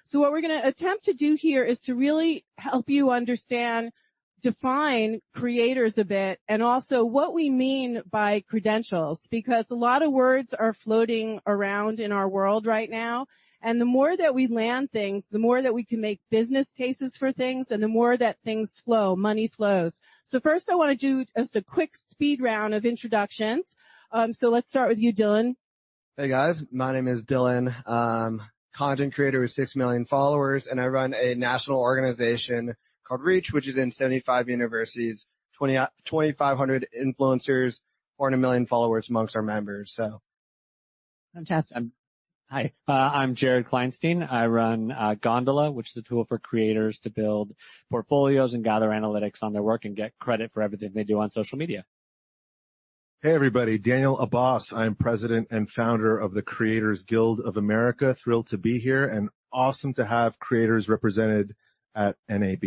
So what we're going to attempt to do here is to really help you understand, define creators a bit, and also what we mean by credentials, because a lot of words are floating around in our world right now. And the more that we land things, the more that we can make business cases for things, and the more that things flow, money flows. So first I want to do just a quick speed round of introductions. So let's start with you, Dylan. Hey guys, my name is Dylan. Content creator with 6 million followers, and I run a national organization called Reach, which is in 75 universities, 2,500 influencers, 400 million followers amongst our members. So, fantastic. Hi, I'm Jared Kleinstein. I run Gondola, which is a tool for creators to build portfolios and gather analytics on their work and get credit for everything they do on social media. Hey everybody, Daniel Abbas. I'm president and founder of the Creators Guild of America. Thrilled to be here and awesome to have creators represented at NAB.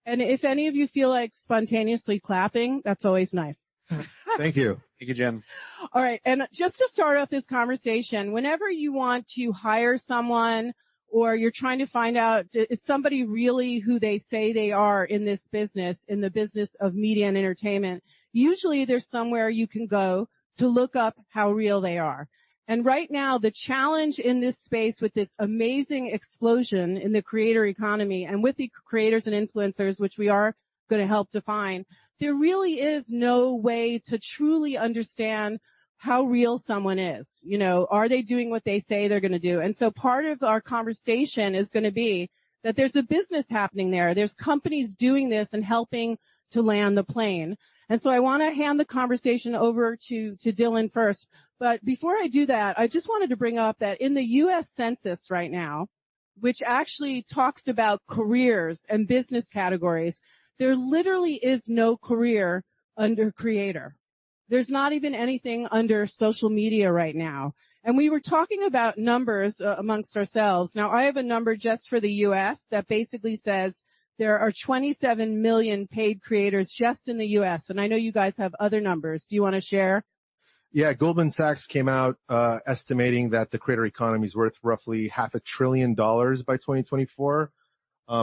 And if any of you feel like spontaneously clapping, that's always nice. Thank you. Thank you, Jim. All right. And just to start off this conversation, whenever you want to hire someone or you're trying to find out, is somebody really who they say they are in this business, in the business of media and entertainment, usually there's somewhere you can go to look up how real they are. And right now, the challenge in this space with this amazing explosion in the creator economy and with the creators and influencers, which we are going to help define, there really is no way to truly understand how real someone is. You know, are they doing what they say they're going to do? And so part of our conversation is going to be that there's a business happening there. There's companies doing this and helping to land the plane. And so I want to hand the conversation over to Dylan first. But before I do that, I just wanted to bring up that in the U.S. Census right now, which actually talks about careers and business categories, there literally is no career under creator. There's not even anything under social media right now. And we were talking about numbers amongst ourselves. Now, I have a number just for the U.S. that basically says there are 27 million paid creators just in the U.S. And I know you guys have other numbers. Do you want to share? Yeah, Goldman Sachs came out estimating that the creator economy is worth roughly $500 billion by 2024.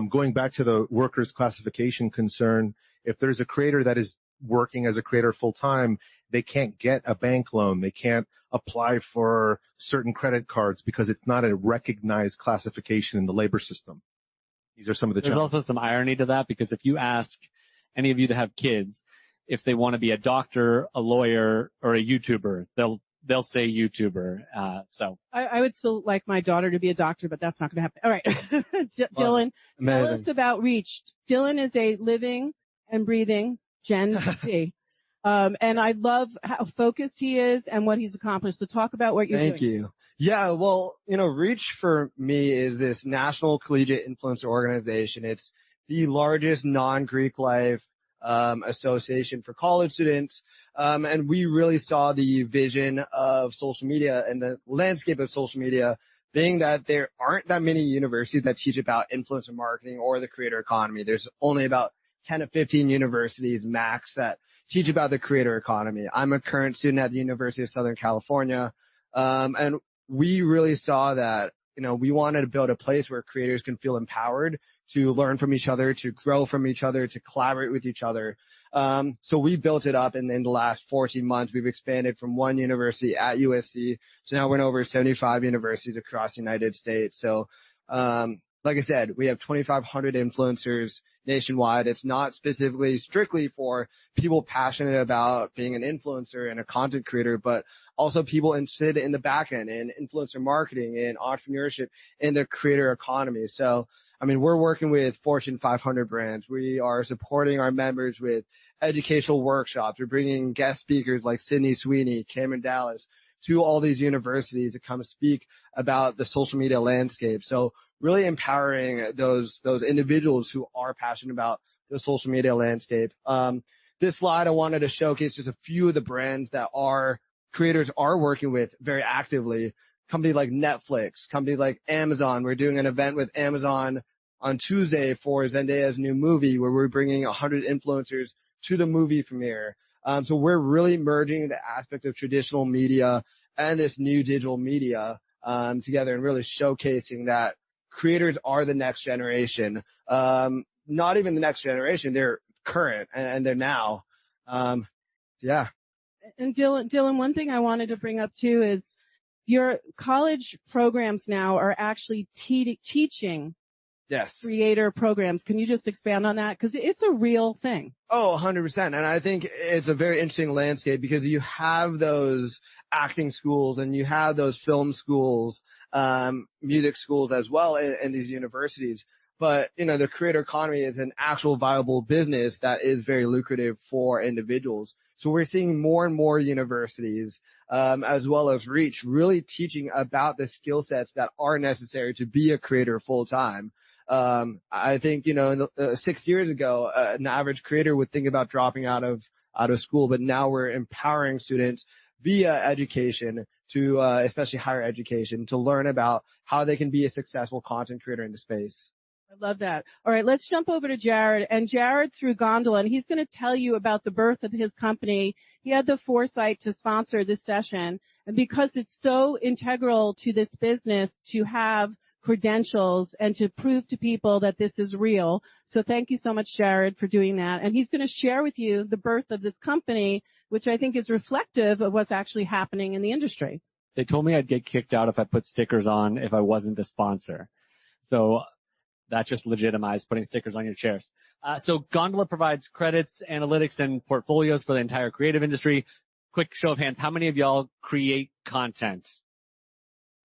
Going back to the workers' classification concern, if there's a creator that is working as a creator full time, they can't get a bank loan. They can't apply for certain credit cards because it's not a recognized classification in the labor system. These are some of the challenges. There's also some irony to that, because if you ask any of you that have kids if they want to be a doctor, a lawyer, or a YouTuber, they'll say YouTuber. So I would still like my daughter to be a doctor, but that's not going to happen. All right. Dylan, tell us about Reach. Dylan is a living and breathing Gen Z. And I love how focused he is and what he's accomplished. So talk about what you're doing. Thank you. Yeah, well, Reach for me is this national collegiate influencer organization. It's the largest non-Greek life association for college students. And we really saw the vision of social media and the landscape of social media being that there aren't that many universities that teach about influencer marketing or the creator economy. There's only about 10 to 15 universities max that teach about the creator economy. I'm a current student at the University of Southern California. And we really saw that, we wanted to build a place where creators can feel empowered to learn from each other, to grow from each other, to collaborate with each other. So we built it up, and in the last 14 months, we've expanded from one university at USC. So now we're in over 75 universities across the United States. So, like I said, we have 2,500 influencers nationwide. It's not specifically strictly for people passionate about being an influencer and a content creator, but also people interested in the back end, in influencer marketing, in entrepreneurship, in the creator economy. So, we're working with Fortune 500 brands. We are supporting our members with educational workshops. We're bringing guest speakers like Sydney Sweeney, Cameron Dallas to all these universities to come speak about the social media landscape. So really empowering those individuals who are passionate about the social media landscape. This slide, I wanted to showcase just a few of the brands that our creators are working with very actively. Companies like Netflix, companies like Amazon. We're doing an event with Amazon on Tuesday for Zendaya's new movie, where we're bringing 100 influencers to the movie premiere. So we're really merging the aspect of traditional media and this new digital media together, and really showcasing that creators are the next generation. Not even the next generation, they're current and they're now. Yeah. And Dylan, one thing I wanted to bring up too is your college programs now are actually teaching Yes. creator programs. Can you just expand on that? Because it's a real thing. Oh, 100%. And I think it's a very interesting landscape because you have those acting schools and you have those film schools, music schools as well in these universities. But, the creator economy is an actual viable business that is very lucrative for individuals. So we're seeing more and more universities, as well as Reach, really teaching about the skill sets that are necessary to be a creator full time. I think, 6 years ago, an average creator would think about dropping out of school, but now we're empowering students via education to, especially higher education, to learn about how they can be a successful content creator in the space. I love that. All right, let's jump over to Jared. And Jared through Gondola, and he's going to tell you about the birth of his company. He had the foresight to sponsor this session. And because it's so integral to this business to have credentials and to prove to people that this is real. So thank you so much, Jared, for doing that. And he's going to share with you the birth of this company, which I think is reflective of what's actually happening in the industry. They told me I'd get kicked out if I put stickers on if I wasn't a sponsor. So that just legitimized putting stickers on your chairs. So Gondola provides credits, analytics, and portfolios for the entire creative industry. Quick show of hands. How many of y'all create content?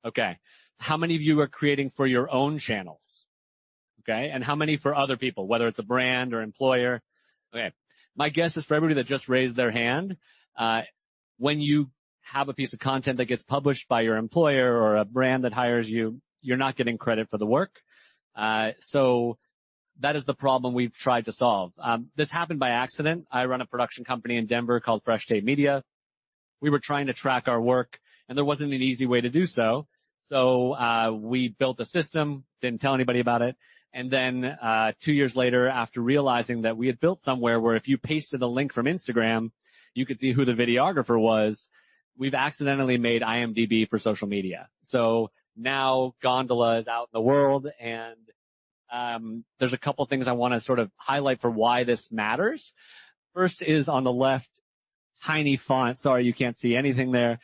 Okay. How many of you are creating for your own channels? Okay. And how many for other people, whether it's a brand or employer? Okay. My guess is for everybody that just raised their hand, when you have a piece of content that gets published by your employer or a brand that hires you, you're not getting credit for the work. So that is the problem we've tried to solve. This happened by accident. I run a production company in Denver called Fresh Tape Media. We were trying to track our work, and there wasn't an easy way to do so. So we built a system, didn't tell anybody about it. And then 2 years later, after realizing that we had built somewhere where if you pasted a link from Instagram, you could see who the videographer was, we've accidentally made IMDb for social media. So now Gondola is out in the world, and there's a couple things I want to sort of highlight for why this matters. First is on the left, tiny font. Sorry, you can't see anything there.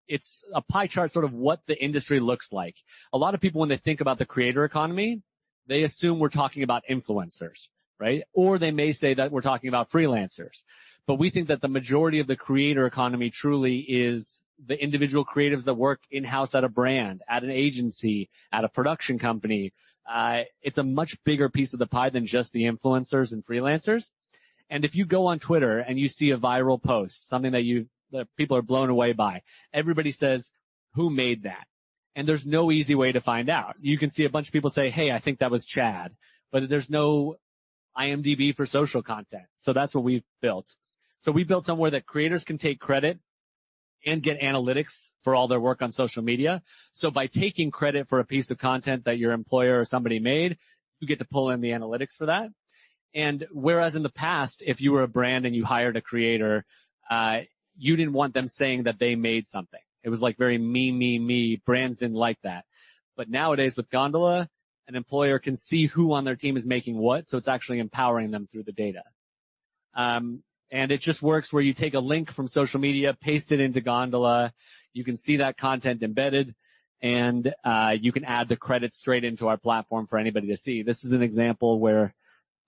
It's a pie chart, sort of what the industry looks like. A lot of people, when they think about the creator economy, they assume we're talking about influencers, right? Or they may say that we're talking about freelancers. But we think that the majority of the creator economy truly is the individual creatives that work in-house at a brand, at an agency, at a production company. It's a much bigger piece of the pie than just the influencers and freelancers. And if you go on Twitter and you see a viral post, something that people are blown away by, everybody says, who made that? And there's no easy way to find out. You can see a bunch of people say, hey, I think that was Chad, but there's no IMDb for social content. So that's what we've built. So we built somewhere that creators can take credit and get analytics for all their work on social media. So by taking credit for a piece of content that your employer or somebody made, you get to pull in the analytics for that. And whereas in the past, if you were a brand and you hired a creator, you didn't want them saying that they made something. It was like very me. Brands didn't like that. But nowadays with Gondola, an employer can see who on their team is making what, so it's actually empowering them through the data. And it just works where you take a link from social media, paste it into Gondola. You can see that content embedded, and you can add the credits straight into our platform for anybody to see. This is an example where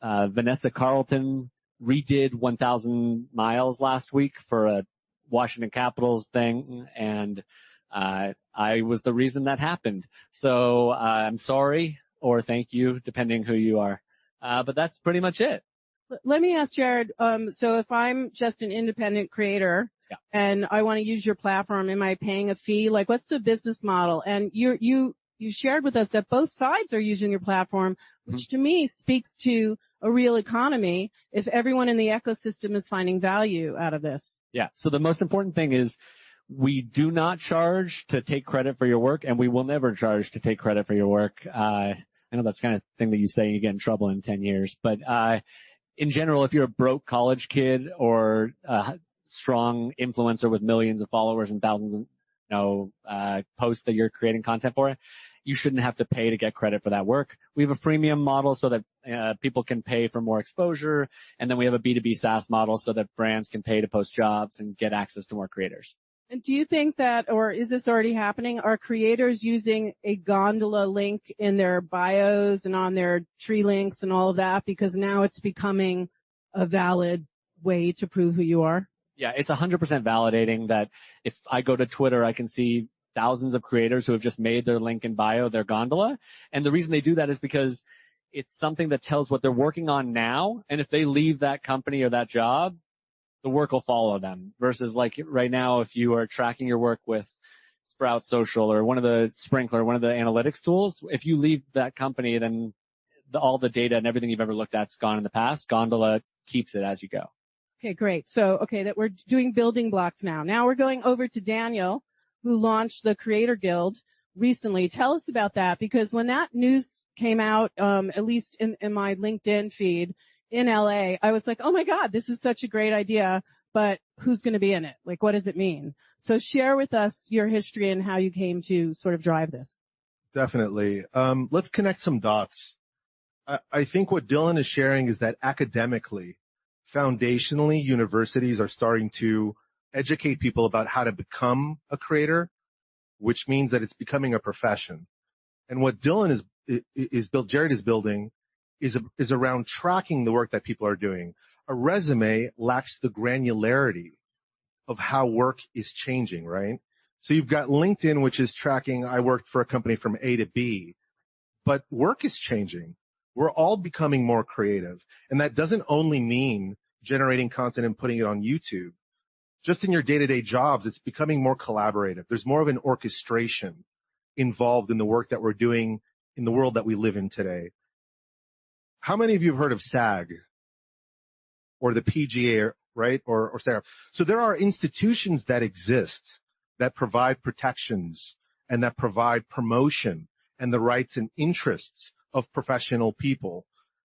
Vanessa Carlton redid 1,000 miles last week for a Washington Capitals thing, and I was the reason that happened. So I'm sorry or thank you, depending who you are. But that's pretty much it. Let me ask Jared, so if I'm just an independent creator and I want to use your platform, am I paying a fee? Like, what's the business model? And you shared with us that both sides are using your platform, which to me speaks to a real economy if everyone in the ecosystem is finding value out of this. Yeah. So the most important thing is we do not charge to take credit for your work, and we will never charge to take credit for your work. I know that's the kind of thing that you say and you get in trouble in 10 years, but in general, if you're a broke college kid or a strong influencer with millions of followers and thousands of posts that you're creating content for, you shouldn't have to pay to get credit for that work. We have a freemium model so that people can pay for more exposure. And then we have a B2B SaaS model so that brands can pay to post jobs and get access to more creators. And do you think that, or is this already happening? Are creators using a gondola link in their bios and on their tree links and all of that? Because now it's becoming a valid way to prove who you are. Yeah, it's 100% validating that if I go to Twitter, I can see thousands of creators who have just made their link in bio their gondola. And the reason they do that is because it's something that tells what they're working on now. And if they leave that company or that job, the work will follow them. Versus like right now, if you are tracking your work with Sprout Social or one of the Sprinkler, one of the analytics tools, if you leave that company, then all the data and everything you've ever looked at's gone in the past. Gondola keeps it as you go. Okay, great. So, okay, that we're doing building blocks now. Now we're going over to Daniel, who launched the Creator Guild recently. Tell us about that, because when that news came out, at least in my LinkedIn feed in LA, I was like, oh my God, this is such a great idea, but who's going to be in it? Like, what does it mean? So share with us your history and how you came to sort of drive this. Definitely. Let's connect some dots. I think what Dylan is sharing is that academically, foundationally, universities are starting to educate people about how to become a creator, which means that it's becoming a profession. And what Dylan Jared is building is around tracking the work that people are doing. A resume lacks the granularity of how work is changing, right? So you've got LinkedIn, which is tracking, I worked for a company from A to B, but work is changing. We're all becoming more creative. And that doesn't only mean generating content and putting it on YouTube. Just in your day-to-day jobs, it's becoming more collaborative. There's more of an orchestration involved in the work that we're doing in the world that we live in today. How many of you have heard of SAG or the PGA, right? Or SAG? So there are institutions that exist that provide protections and that provide promotion and the rights and interests of professional people,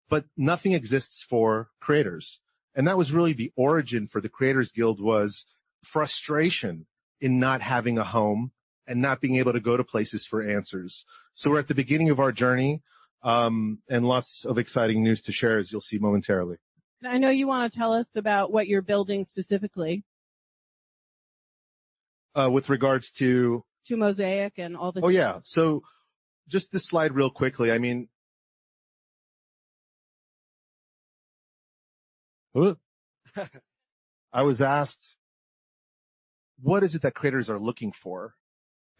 but nothing exists for creators. And that was really the origin for the Creators Guild, was frustration in not having a home and not being able to go to places for answers. So we're at the beginning of our journey, and lots of exciting news to share, as you'll see momentarily. I know you want to tell us about what you're building specifically. With regards to Mosaic and all the... Oh, yeah. So just this slide real quickly. I mean, I was asked, what is it that creators are looking for?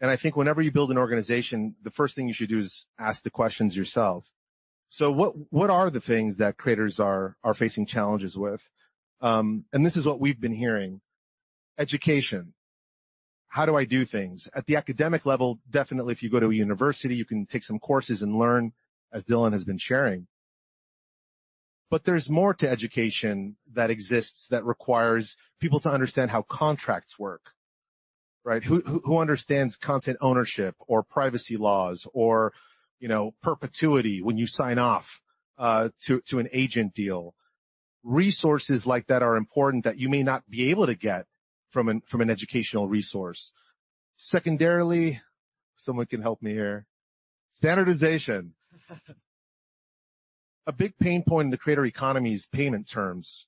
And I think whenever you build an organization, the first thing you should do is ask the questions yourself. So what are the things that creators are facing challenges with? And this is what we've been hearing. Education. How do I do things? At the academic level, definitely if you go to a university, you can take some courses and learn, as Dylan has been sharing. But there's more to education that exists that requires people to understand how contracts work, right? Who understands content ownership or privacy laws or, perpetuity when you sign off to an agent deal. Resources like that are important that you may not be able to get from an educational resource. Secondarily, someone can help me here. Standardization. A big pain point in the creator economy is payment terms.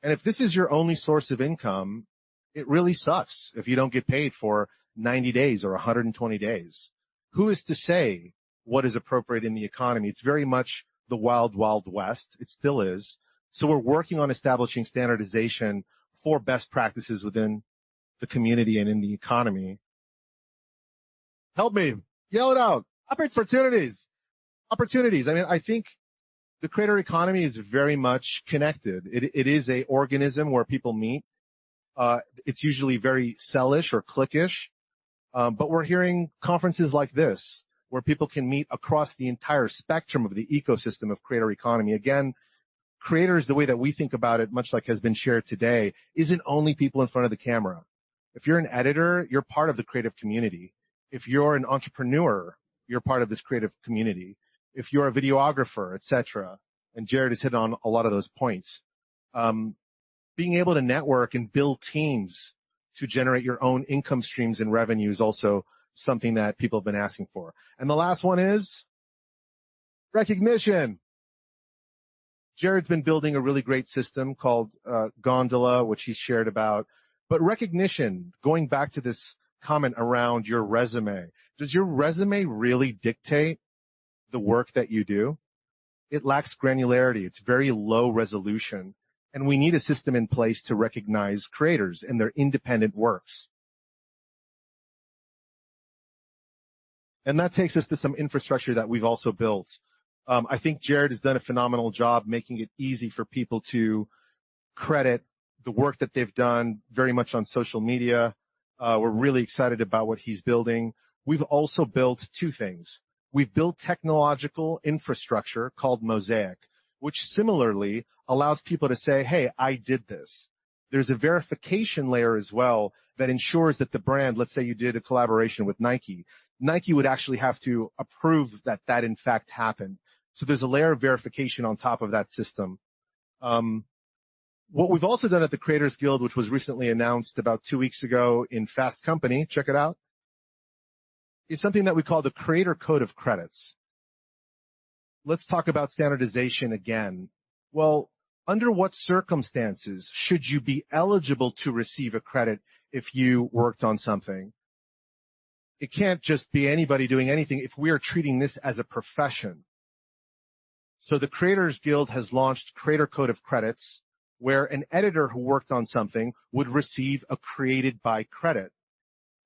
And if this is your only source of income, it really sucks if you don't get paid for 90 days or 120 days. Who is to say what is appropriate in the economy? It's very much the wild, wild west. It still is. So we're working on establishing standardization for best practices within the community and in the economy. Help me. Yell it out. Opportunities. I mean, I think the creator economy is very much connected. It is a organism where people meet. It's usually very sellish or cliquish. But we're hearing conferences like this where people can meet across the entire spectrum of the ecosystem of creator economy. Again, creators, the way that we think about it, much like has been shared today, isn't only people in front of the camera. If you're an editor, you're part of the creative community. If you're an entrepreneur, you're part of this creative community. If you're a videographer, etc. And Jared has hit on a lot of those points. Being able to network and build teams to generate your own income streams and revenues also something that people have been asking for. And the last one is recognition. Jared's been building a really great system called Gondola, which he's shared about. But recognition, going back to this comment around your resume, does your resume really dictate the work that you do? It lacks granularity. It's very low resolution. And we need a system in place to recognize creators and their independent works. And that takes us to some infrastructure that we've also built. I think Jared has done a phenomenal job making it easy for people to credit the work that they've done very much on social media. We're really excited about what he's building. We've also built two things. We've built technological infrastructure called Mosaic, which similarly allows people to say, hey, I did this. There's a verification layer as well that ensures that the brand, let's say you did a collaboration with Nike, Nike would actually have to approve that that in fact happened. So there's a layer of verification on top of that system. What we've also done at the Creators Guild, which was recently announced about 2 weeks ago in Fast Company, check it out, is something that we call the Creator Code of Credits. Let's talk about standardization again. Well, under what circumstances should you be eligible to receive a credit if you worked on something? It can't just be anybody doing anything if we are treating this as a profession. So the Creators Guild has launched Creator Code of Credits, where an editor who worked on something would receive a created by credit.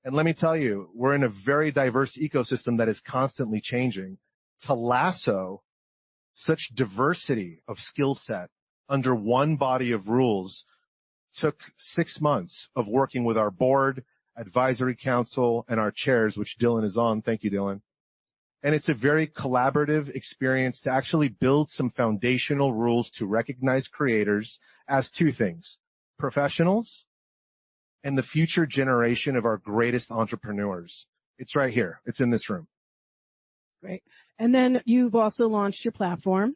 And let me tell you, we're in a very diverse ecosystem that is constantly changing. To lasso such diversity of skill set under one body of rules took 6 months of working with our board, advisory council, and our chairs, which Dylan is on. Thank you, Dylan. And it's a very collaborative experience to actually build some foundational rules to recognize creators as two things: professionals and the future generation of our greatest entrepreneurs. It's right here. It's in this room. Great. And then you've also launched your platform.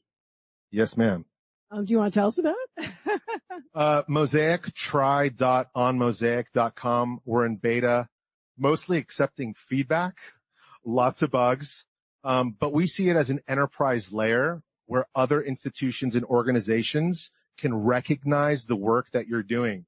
Yes, ma'am. Do you want to tell us about it? Mosaic, try.onmosaic.com. We're in beta, mostly accepting feedback, lots of bugs. But we see it as an enterprise layer where other institutions and organizations can recognize the work that you're doing.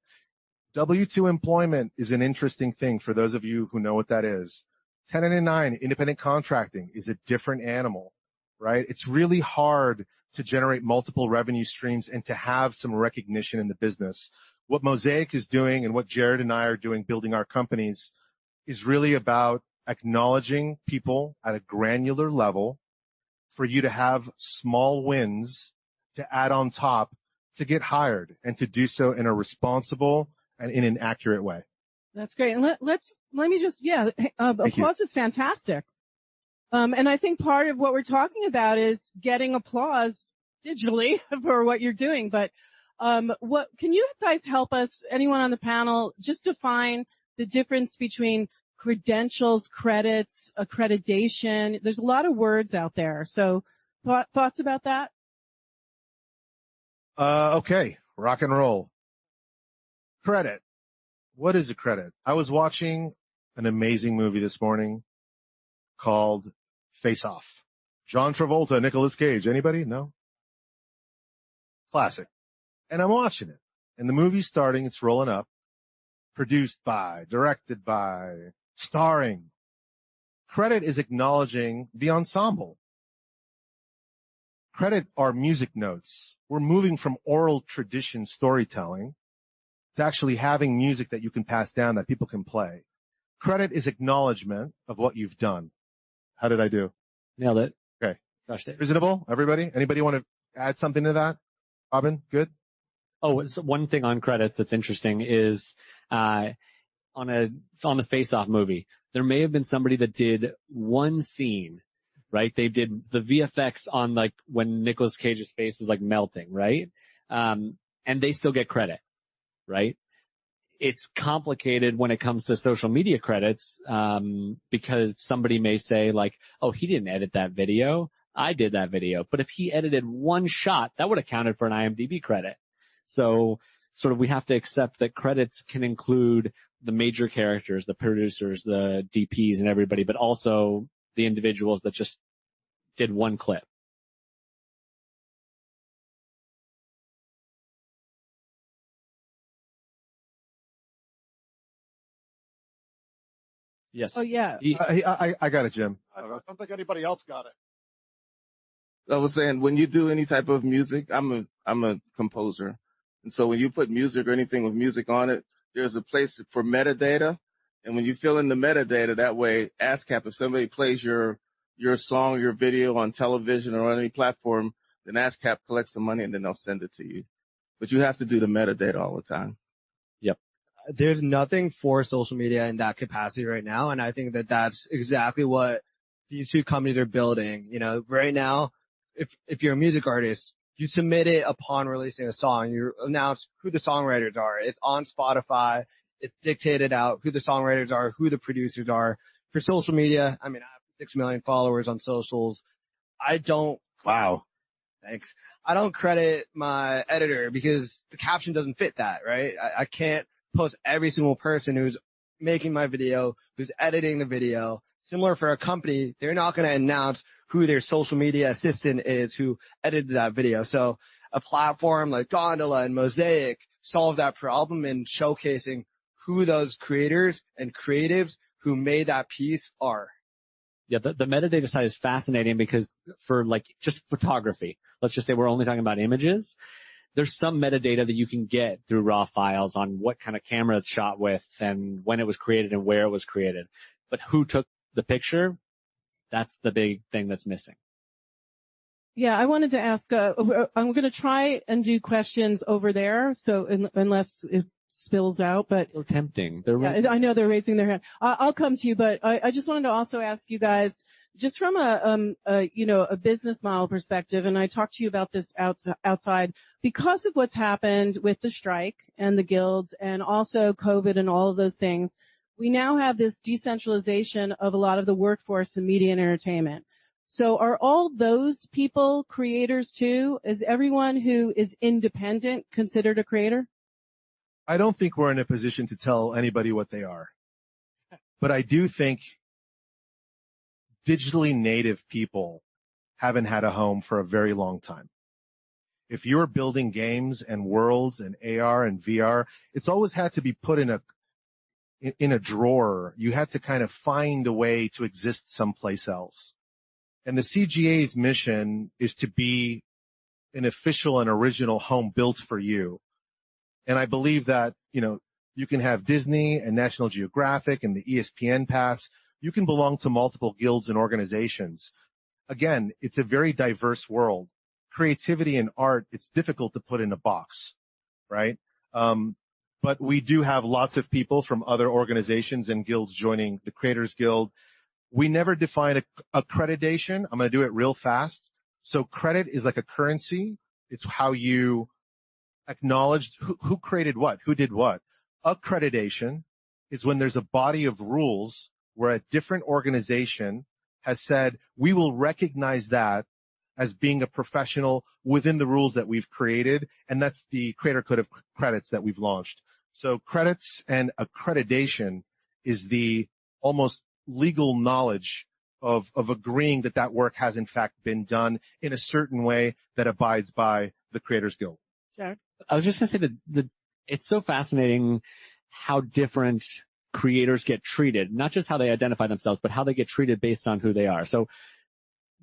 W-2 employment is an interesting thing for those of you who know what that is. 1099, independent contracting, is a different animal, right? It's really hard to generate multiple revenue streams and to have some recognition in the business. What Mosaic is doing and what Jared and I are doing building our companies is really about acknowledging people at a granular level for you to have small wins to add on top to get hired, and to do so in a responsible and in an accurate way. That's great. And let me just, applause is fantastic. And I think part of what we're talking about is getting applause digitally for what you're doing. But, what can you guys help us, anyone on the panel, just define the difference between credentials, credits, accreditation? There's a lot of words out there. So thoughts about that? Okay. Rock and roll. Credit. What is a credit? I was watching an amazing movie this morning called Face Off. John Travolta, Nicolas Cage. Anybody? No? Classic. And I'm watching it. And the movie's starting. It's rolling up. Produced by, directed by, starring. Credit is acknowledging the ensemble. Credit are music notes. We're moving from oral tradition storytelling to actually having music that you can pass down, that people can play. Credit is acknowledgement of what you've done. How did I do? Nailed it. Okay. Crushed it. Reasonable, everybody? Anybody want to add something to that? Robin, good? Oh, so one thing on credits that's interesting is on the Face Off movie, there may have been somebody that did one scene, right? They did the VFX on like when Nicolas Cage's face was like melting, right? And they still get credit, right? It's complicated when it comes to social media credits, because somebody may say like, oh, he didn't edit that video. I did that video. But if he edited one shot, that would have counted for an IMDb credit. So sort of we have to accept that credits can include the major characters, the producers, the DPs and everybody, but also the individuals that just did one clip. Yes. Oh, yeah. I got it, Jim. I don't think anybody else got it. I was saying, when you do any type of music, I'm a composer. And so when you put music or anything with music on it, there's a place for metadata. And when you fill in the metadata, that way, ASCAP, if somebody plays your song, your video on television or on any platform, then ASCAP collects the money and then they'll send it to you. But you have to do the metadata all the time. Yep. There's nothing for social media in that capacity right now. And I think that that's exactly what these two companies are building. You know, right now, if you're a music artist, you submit it upon releasing a song. You announce who the songwriters are. It's on Spotify. It's dictated out who the songwriters are, who the producers are. For social media, I mean, I have 6 million followers on socials. Wow. Thanks. I don't credit my editor because the caption doesn't fit that, right? I can't post every single person who's making my video, who's editing the video. Similar for a company, they're not going to announce who their social media assistant is who edited that video. So a platform like Gondola and Mosaic solve that problem in showcasing who those creators and creatives who made that piece are. Yeah, the metadata side is fascinating because for like just photography, let's just say we're only talking about images. There's some metadata that you can get through raw files on what kind of camera it's shot with and when it was created and where it was created. But who took the picture? That's the big thing that's missing. Yeah, I wanted to ask, I'm going to try and do questions over there. So unless it spills out, but So tempting. I know they're raising their hand. I'll come to you, but I just wanted to also ask you guys, just from a business model perspective, and I talked to you about this outside, because of what's happened with the strike and the guilds and also COVID and all of those things, we now have this decentralization of a lot of the workforce in media and entertainment. So are all those people creators too? Is everyone who is independent considered a creator? I don't think we're in a position to tell anybody what they are. But I do think digitally native people haven't had a home for a very long time. If you're building games and worlds and AR and VR, it's always had to be put in a drawer. You had to kind of find a way to exist someplace else. And the CGA's mission is to be an official and original home built for you. And I believe that, you can have Disney and National Geographic and the ESPN pass. You can belong to multiple guilds and organizations. Again, it's a very diverse world. Creativity and art, it's difficult to put in a box, right? But we do have lots of people from other organizations and guilds joining the Creators Guild. We never define accreditation. I'm going to do it real fast. So credit is like a currency. It's how you acknowledge who created what, who did what. Accreditation is when there's a body of rules where a different organization has said, we will recognize that as being a professional within the rules that we've created, and that's the Creator Code of Credits that we've launched. So credits and accreditation is the almost legal knowledge of agreeing that work has in fact been done in a certain way that abides by the Creators Guild. Jared? I was just going to say that it's so fascinating how different creators get treated, not just how they identify themselves, but how they get treated based on who they are. So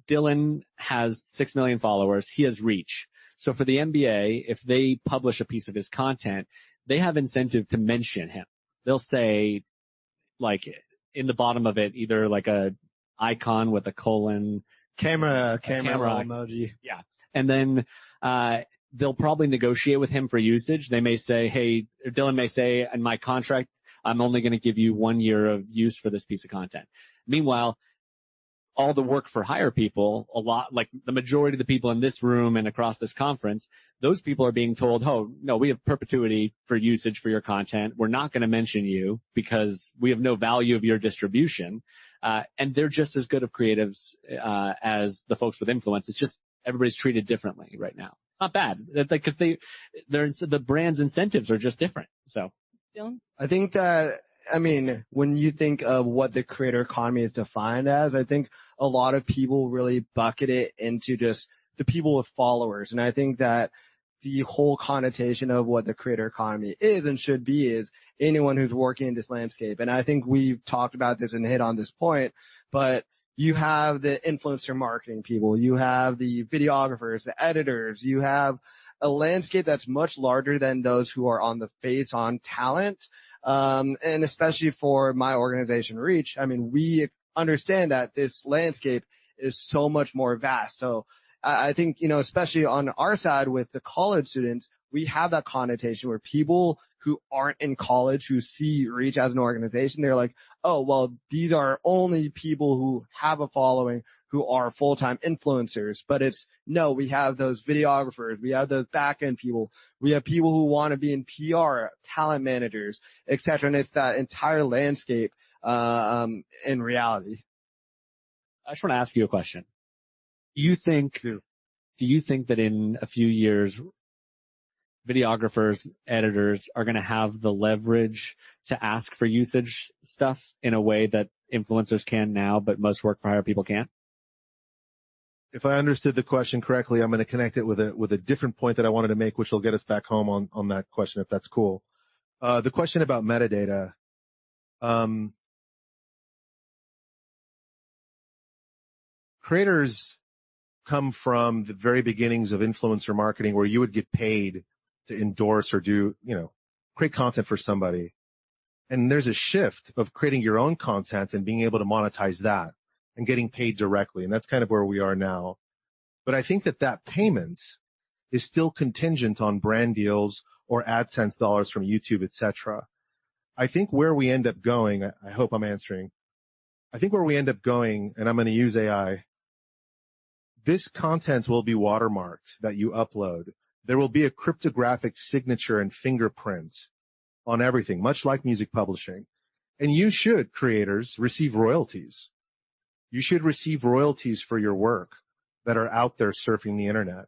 Dylan has 6 million followers. He has reach. So for the NBA, if they publish a piece of his content, they have incentive to mention him. They'll say, like, in the bottom of it, either like a icon with a colon. Camera emoji. Yeah. And then, they'll probably negotiate with him for usage. They may say, hey, Dylan may say, in my contract, I'm only going to give you 1 year of use for this piece of content. Meanwhile, all the work for hire people, a lot, like the majority of the people in this room and across this conference, those people are being told, oh, no, we have perpetuity for usage for your content. We're not going to mention you because we have no value of your distribution. And they're just as good of creatives as the folks with influence. It's just everybody's treated differently right now. It's not bad. It's like, cause the brand's incentives are just different. So. Dylan? I think that, I mean, when you think of what the creator economy is defined as, I think a lot of people really bucket it into just the people with followers. And I think that the whole connotation of what the creator economy is and should be is anyone who's working in this landscape. And I think we've talked about this and hit on this point, but you have the influencer marketing people, you have the videographers, the editors, you have a landscape that's much larger than those who are on the face on talent. And especially for my organization, Reach, I mean, we understand that this landscape is so much more vast. So I think, especially on our side with the college students, we have that connotation where people who aren't in college, who see Reach as an organization, they're like, oh, well, these are only people who have a following, who are full-time influencers. But no, we have those videographers, we have those back-end people, we have people who want to be in PR, talent managers, etc. And it's that entire landscape in reality. I just want to ask you a question. Do you think that in a few years, videographers, editors are going to have the leverage to ask for usage stuff in a way that influencers can now, but most work for hire people can't? If I understood the question correctly, I'm going to connect it with a different point that I wanted to make, which will get us back home on that question, if that's cool. The question about metadata. Creators come from the very beginnings of influencer marketing where you would get paid to endorse or create content for somebody. And there's a shift of creating your own content and being able to monetize that and getting paid directly. And that's kind of where we are now. But I think that payment is still contingent on brand deals or AdSense dollars from YouTube, etc. I think where we end up going, I hope I'm answering. I think where we end up going, and I'm going to use AI, this content will be watermarked that you upload. There will be a cryptographic signature and fingerprint on everything, much like music publishing. And you should, creators, receive royalties. You should receive royalties for your work that are out there surfing the internet.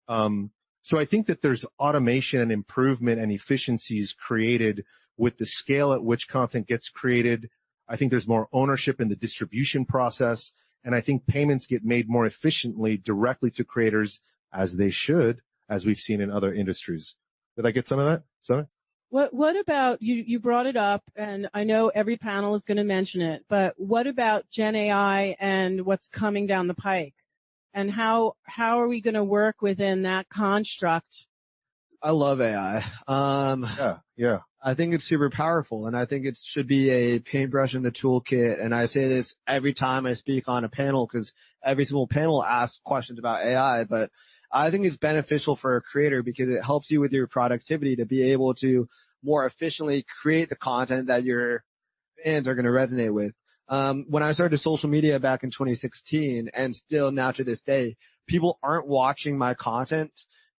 So I think that there's automation and improvement and efficiencies created with the scale at which content gets created. I think there's more ownership in the distribution process. And I think payments get made more efficiently directly to creators, as they should, as we've seen in other industries. Did I get some of that? Some? What about, you brought it up, and I know every panel is going to mention it, but what about Gen AI and what's coming down the pike? And how are we going to work within that construct? I love AI. Yeah. I think it's super powerful, and I think it should be a paintbrush in the toolkit. And I say this every time I speak on a panel, because every single panel asks questions about AI, but I think it's beneficial for a creator because it helps you with your productivity to be able to more efficiently create the content that your fans are going to resonate with. When I started social media back in 2016, and still now to this day, people aren't watching my content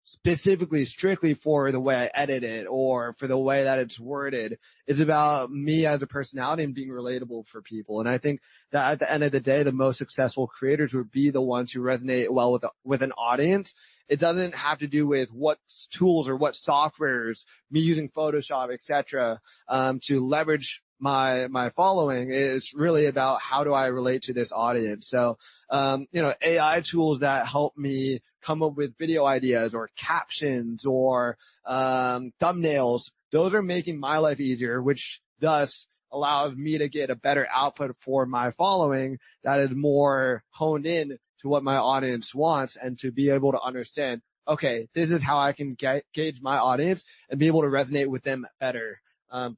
specifically strictly for the way I edit it or for the way that it's worded. It's about me as a personality and being relatable for people. And I think that at the end of the day, the most successful creators would be the ones who resonate well with an audience. It doesn't have to do with what tools or what softwares, me using Photoshop, etc., to leverage my following. It's really about how do I relate to this audience. So, AI tools that help me come up with video ideas or captions or thumbnails, those are making my life easier, which thus allows me to get a better output for my following that is more honed in to what my audience wants, and to be able to understand, okay, this is how I can gauge my audience and be able to resonate with them better.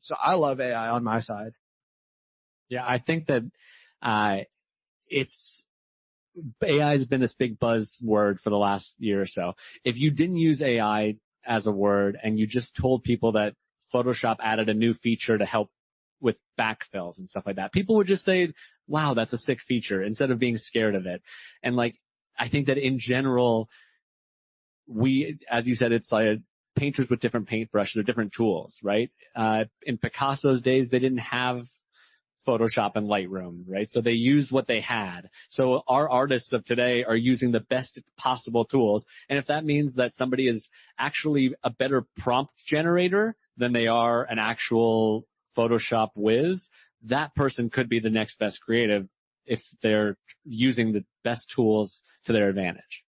So I love AI on my side. Yeah, I think that AI has been this big buzzword for the last year or so. If you didn't use AI as a word and you just told people that Photoshop added a new feature to help with backfills and stuff like that, people would just say, wow, that's a sick feature, instead of being scared of it. And I think that in general, as you said, it's like painters with different paintbrushes or different tools, right? In Picasso's days, they didn't have Photoshop and Lightroom, right? So they used what they had. So our artists of today are using the best possible tools. And if that means that somebody is actually a better prompt generator than they are an actual Photoshop whiz, that person could be the next best creative if they're using the best tools to their advantage.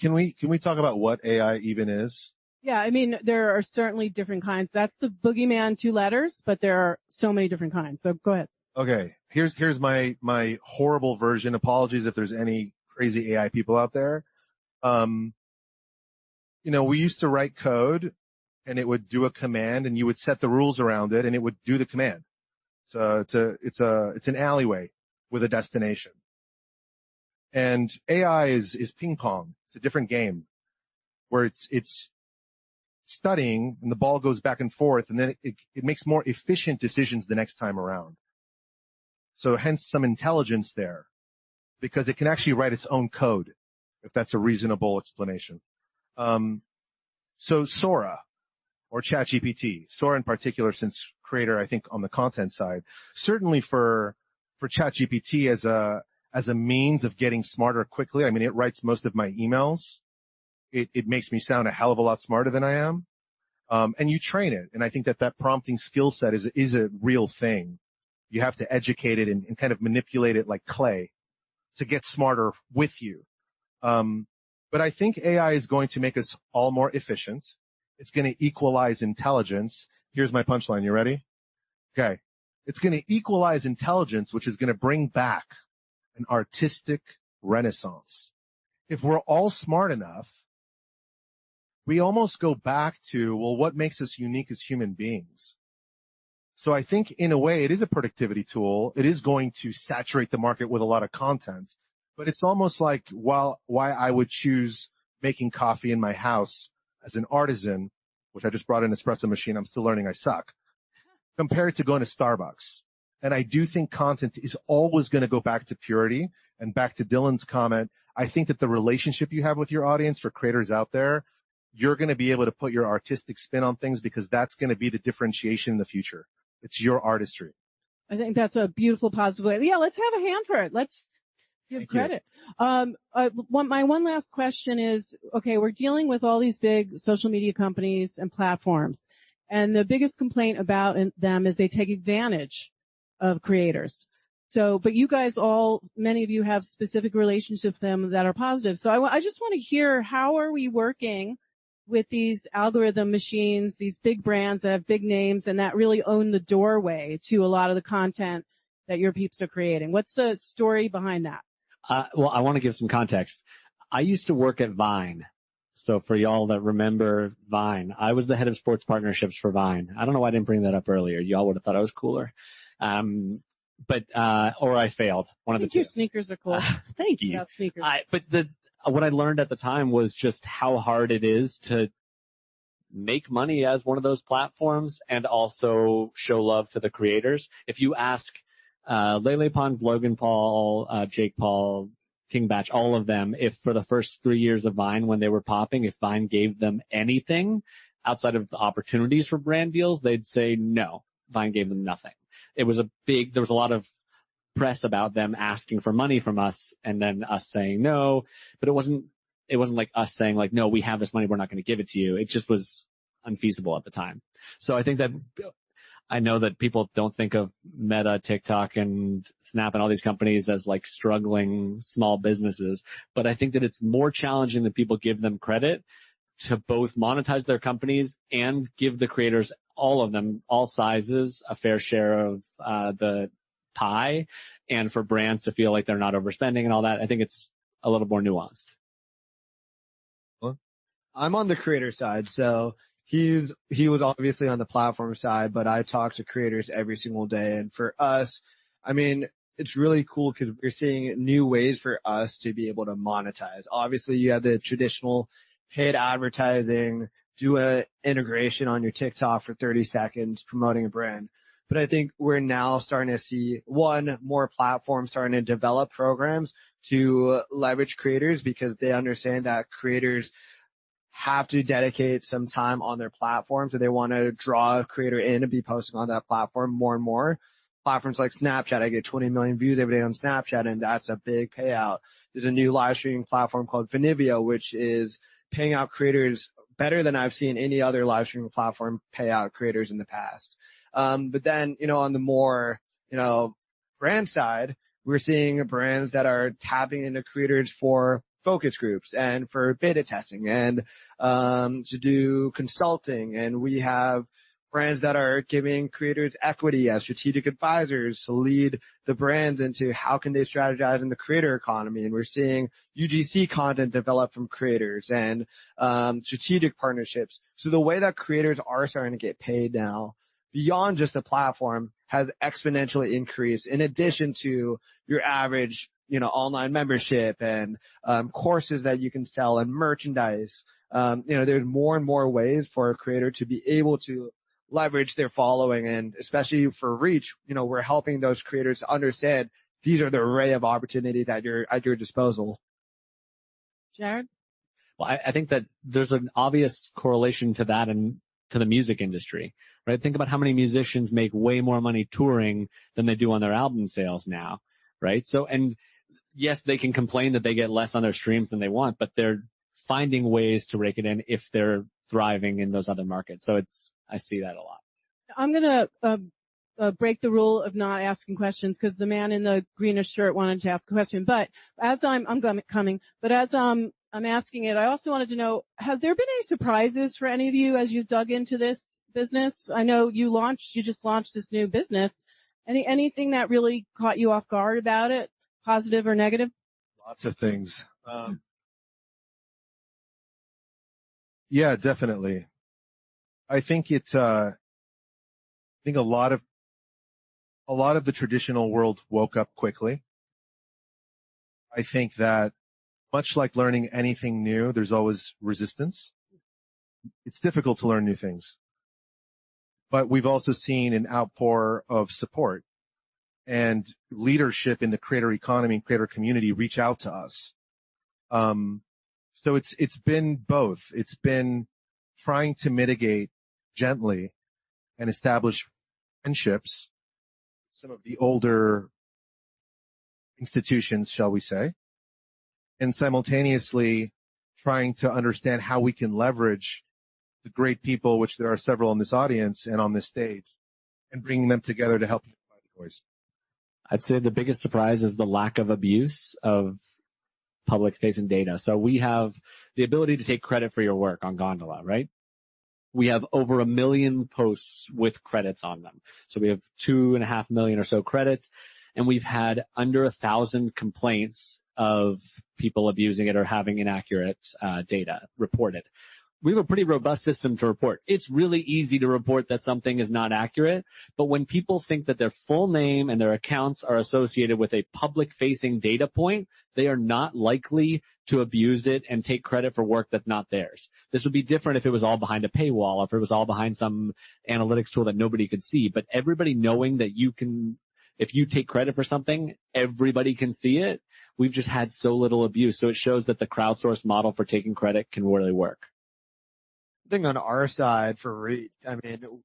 Can we talk about what AI even is? Yeah, I mean, there are certainly different kinds. That's the boogeyman 2 letters, but there are so many different kinds. So go ahead. Okay, here's my horrible version. Apologies if there's any crazy AI people out there. We used to write code and it would do a command and you would set the rules around it and it would do the command. So it's an alleyway with a destination. And AI is ping pong. It's a different game where it's studying and the ball goes back and forth and then it makes more efficient decisions the next time around. So hence some intelligence there because it can actually write its own code, if that's a reasonable explanation. So Sora or ChatGPT, Sora in particular since creator, I think on the content side, certainly for ChatGPT as a means of getting smarter quickly. I mean, it writes most of my emails. It makes me sound a hell of a lot smarter than I am. And you train it. And I think that prompting skill set is a real thing. You have to educate it and kind of manipulate it like clay to get smarter with you. But I think AI is going to make us all more efficient. It's going to equalize intelligence. Here's my punchline. You ready? Okay. It's going to equalize intelligence, which is going to bring back an artistic renaissance. If we're all smart enough, we almost go back to, well, what makes us unique as human beings? So I think in a way it is a productivity tool. It is going to saturate the market with a lot of content, but it's almost like why I would choose making coffee in my house as an artisan, which I just brought an espresso machine. I'm still learning I suck, compared to going to Starbucks. And I do think content is always going to go back to purity. And back to Dylan's comment, I think that the relationship you have with your audience, for creators out there, you're going to be able to put your artistic spin on things because that's going to be the differentiation in the future. It's your artistry. I think that's a beautiful, positive way. Yeah, let's have a hand for it. Let's give credit. My one last question is, okay, we're dealing with all these big social media companies and platforms, and the biggest complaint about them is they take advantage of creators. So, but you guys many of you have specific relationships with them that are positive. So I just want to hear, how are we working with these algorithm machines, these big brands that have big names and that really own the doorway to a lot of the content that your peeps are creating? What's the story behind that? Well, I want to give some context. I used to work at Vine. So for y'all that remember Vine, I was the head of sports partnerships for Vine. I don't know why I didn't bring that up earlier. Y'all would have thought I was cooler. Or I failed. One of the two. Your sneakers are cool. Thank you. About sneakers. What I learned at the time was just how hard it is to make money as one of those platforms and also show love to the creators. If you ask Lele Pons, Logan Paul, Jake Paul, King Batch, all of them, if for the first 3 years of Vine when they were popping, if Vine gave them anything outside of the opportunities for brand deals, they'd say no. Vine gave them nothing. There was a lot of press about them asking for money from us and then us saying no, but it wasn't like us saying like, no, we have this money, we're not going to give it to you. It just was unfeasible at the time. So I think that I know that people don't think of Meta, TikTok, and Snap and all these companies as like struggling small businesses, but I think that it's more challenging than people give them credit to both monetize their companies and give the creators, all of them, all sizes, a fair share of the pie, and for brands to feel like they're not overspending and all that. I think it's a little more nuanced. I'm on the creator side, so he was obviously on the platform side, but I talk to creators every single day. And for us, I mean, it's really cool because we're seeing new ways for us to be able to monetize. Obviously, you have the traditional paid advertising, do an integration on your TikTok for 30 seconds promoting a brand. But I think we're now starting to see more platforms starting to develop programs to leverage creators because they understand that creators have to dedicate some time on their platform. So they want to draw a creator in and be posting on that platform more and more. platforms like Snapchat. I get 20 million views every day on Snapchat, and that's a big payout. There's a new live streaming platform called Venivio, which is paying out creators better than I've seen any other live streaming platform pay out creators in the past. But then, on the more, brand side, we're seeing brands that are tapping into creators for focus groups and for beta testing and to do consulting. And we have brands that are giving creators equity as strategic advisors to lead the brands into how can they strategize in the creator economy. And we're seeing UGC content develop from creators and strategic partnerships. So the way that creators are starting to get paid now, beyond just the platform, has exponentially increased in addition to your average, online membership and courses that you can sell and merchandise. There's more and more ways for a creator to be able to leverage their following, and especially for reach, we're helping those creators to understand these are the array of opportunities at your disposal. Jared? Well, I think that there's an obvious correlation to that and to the music industry, right? Think about how many musicians make way more money touring than they do on their album sales now, right? So, and yes, they can complain that they get less on their streams than they want, but they're finding ways to rake it in if they're thriving in those other markets. So I see that a lot. I'm going to break the rule of not asking questions because the man in the greenish shirt wanted to ask a question. But as I'm coming, but as I'm asking it, I also wanted to know, have there been any surprises for any of you as you dug into this business? I know you just launched this new business. Anything that really caught you off guard about it, positive or negative? Lots of things. Yeah, definitely. I think a lot of the traditional world woke up quickly. I think that much like learning anything new, there's always resistance. It's difficult to learn new things. But we've also seen an outpour of support and leadership in the creator economy and creator community reach out to us. So it's been both. It's been trying to mitigate gently and establish friendships, some of the older institutions, shall we say, and simultaneously trying to understand how we can leverage the great people, which there are several in this audience and on this stage, and bringing them together to help unify the voice. I'd say the biggest surprise is the lack of abuse of public-facing data. So we have the ability to take credit for your work on Gondola, right? We have over 1 million posts with credits on them. So we have 2.5 million or so credits, and we've had under 1,000 complaints of people abusing it or having inaccurate data reported. We have a pretty robust system to report. It's really easy to report that something is not accurate, but when people think that their full name and their accounts are associated with a public-facing data point, they are not likely to abuse it and take credit for work that's not theirs. This would be different if it was all behind a paywall, or if it was all behind some analytics tool that nobody could see. But everybody knowing that you can, if you take credit for something, everybody can see it. We've just had so little abuse. So it shows that the crowdsourced model for taking credit can really work. I think on our side for reach,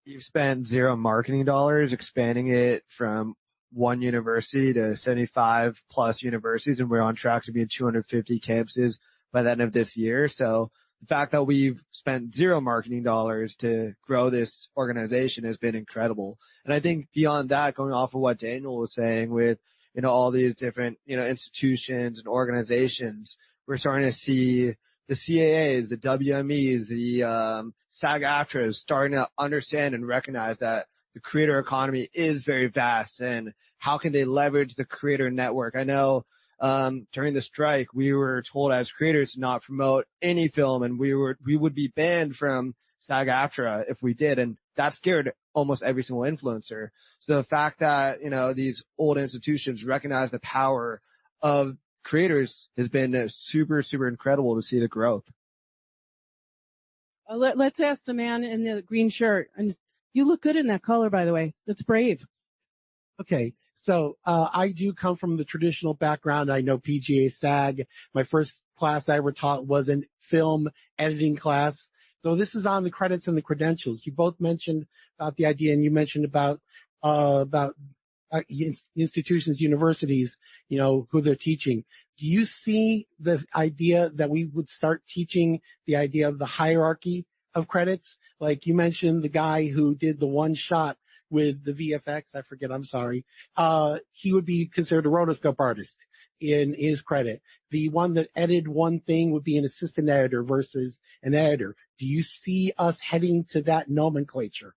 we've spent zero marketing dollars expanding it from one university to 75 plus universities, and we're on track to be in 250 campuses by the end of this year. So the fact that we've spent zero marketing dollars to grow this organization has been incredible. And I think beyond that, going off of what Daniel was saying with, all these different, institutions and organizations, we're starting to see the CAAs, the WMEs, the SAG-AFTRAs starting to understand and recognize that the creator economy is very vast, and how can they leverage the creator network? I know during the strike, we were told as creators to not promote any film, and we would be banned from SAG-AFTRA if we did, and that scared almost every single influencer. So the fact that, these old institutions recognize the power of creators has been super, super incredible to see the growth. Let's ask the man in the green shirt. And you look good in that color, by the way. That's brave. Okay. So, I do come from the traditional background. I know PGA SAG. My first class I ever taught was in film editing class. So this is on the credits and the credentials. You both mentioned about the idea, and you mentioned about institutions, universities, who they're teaching. Do you see the idea that we would start teaching the idea of the hierarchy of credits? Like you mentioned the guy who did the one shot with the VFX, I forget, I'm sorry. He would be considered a rotoscope artist in his credit. The one that edited one thing would be an assistant editor versus an editor. Do you see us heading to that nomenclature?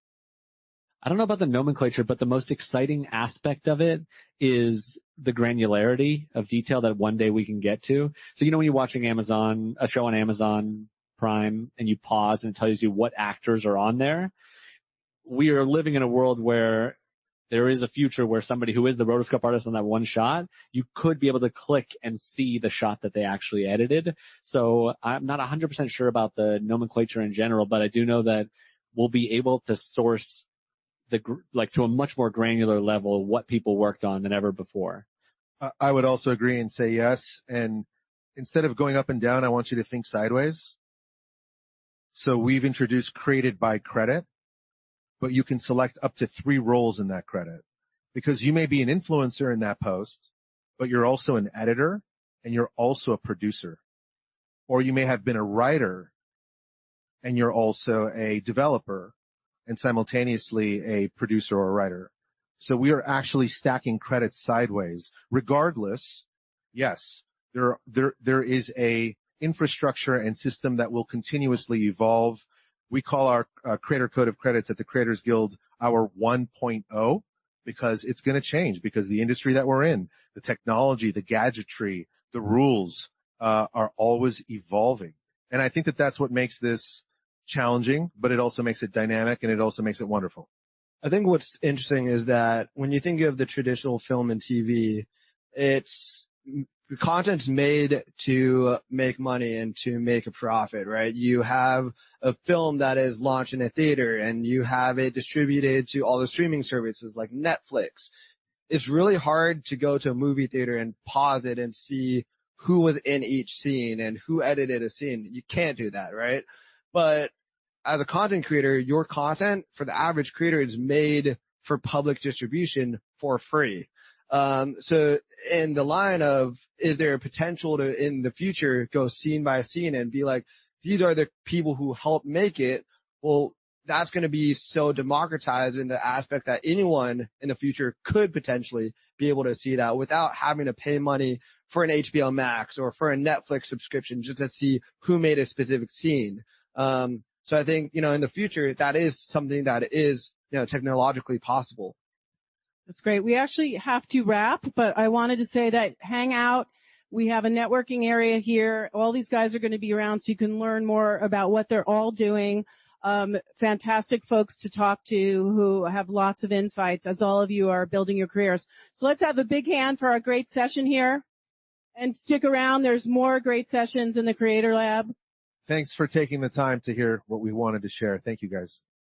I don't know about the nomenclature, but the most exciting aspect of it is the granularity of detail that one day we can get to. So, when you're watching a show on Amazon Prime, and you pause and it tells you what actors are on there, we are living in a world where there is a future where somebody who is the rotoscope artist on that one shot, you could be able to click and see the shot that they actually edited. So I'm not 100% sure about the nomenclature in general, but I do know that we'll be able to source to a much more granular level what people worked on than ever before. I would also agree and say yes. And instead of going up and down, I want you to think sideways. So we've introduced created by credit, but you can select up to 3 roles in that credit, because you may be an influencer in that post, but you're also an editor and you're also a producer. Or you may have been a writer and you're also a developer and simultaneously a producer or a writer. So we are actually stacking credits sideways. Regardless, yes, there is a infrastructure and system that will continuously evolve. We call our creator code of credits at the Creators Guild our 1.0, because it's going to change, because the industry that we're in, the technology, the gadgetry, the rules are always evolving. And I think that that's what makes this challenging, but it also makes it dynamic, and it also makes it wonderful. I think what's interesting is that when you think of the traditional film and TV, the content's made to make money and to make a profit, right? You have a film that is launched in a theater and you have it distributed to all the streaming services like Netflix. It's really hard to go to a movie theater and pause it and see who was in each scene and who edited a scene. You can't do that, right? But as a content creator, your content for the average creator is made for public distribution for free. So in the line of, is there a potential to in the future go scene by scene and be like, these are the people who helped make it? Well, that's going to be so democratized in the aspect that anyone in the future could potentially be able to see that without having to pay money for an HBO Max or for a Netflix subscription just to see who made a specific scene. So I think, in the future, that is something that is, technologically possible. That's great. We actually have to wrap, but I wanted to say that hang out. We have a networking area here. All these guys are going to be around so you can learn more about what they're all doing. Fantastic folks to talk to who have lots of insights as all of you are building your careers. So let's have a big hand for our great session here. And stick around. There's more great sessions in the Creator Lab. Thanks for taking the time to hear what we wanted to share. Thank you, guys.